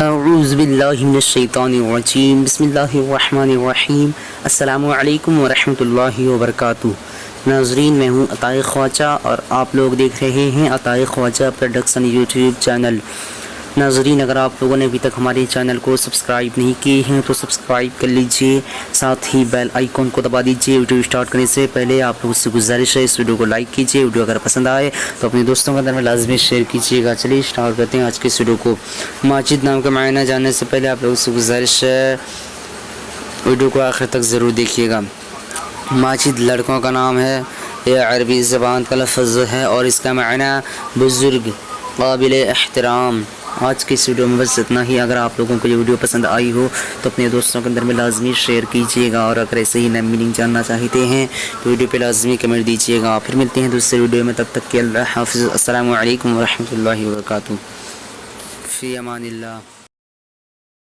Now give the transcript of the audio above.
اعوذ باللہ من الشیطان الرجیم بسم اللہ الرحمن الرحیم السلام علیکم ورحمۃ اللہ وبرکاتہ۔ ناظرین، میں ہوں عطائے خواجہ اور آپ لوگ دیکھ رہے ہیں عطائے خواجہ پروڈکشن یوٹیوب چینل۔ ناظرین، اگر آپ لوگوں نے ابھی تک ہمارے چینل کو سبسکرائب نہیں کیے ہیں تو سبسکرائب کر لیجئے، ساتھ ہی بیل آئیکن کو دبا دیجئے۔ ویڈیو سٹارٹ کرنے سے پہلے آپ لوگوں سے گزارش ہے اس ویڈیو کو لائک کیجئے، ویڈیو اگر پسند آئے تو اپنے دوستوں کے درمیان لازمی شیئر کیجئے گا۔ چلیے سٹارٹ کرتے ہیں آج کے اس ویڈیو کو۔ ماجد نام کا معنی جاننے سے پہلے آپ لوگوں سے گزارش ہے ویڈیو کو آخر تک ضرور دیکھیے گا۔ ماجد لڑکوں کا نام ہے، یہ عربی زبان کا لفظ ہے اور اس کا معنی بزرگ، قابل احترام۔ آج کی اس ویڈیو میں بس اتنا ہی۔ اگر آپ لوگوں کو یہ ویڈیو پسند آئی ہو تو اپنے دوستوں کے اندر میں لازمی شیئر کیجیے گا، اور اگر ایسے ہی نئی میننگ جاننا چاہتے ہیں تو ویڈیو پہ لازمی کمنٹ دیجیے گا۔ پھر ملتے ہیں دوسرے ویڈیو میں، تب تک کہ اللہ حافظ۔ السلام علیکم ورحمۃ اللہ وبرکاتہ۔ فی امان اللہ۔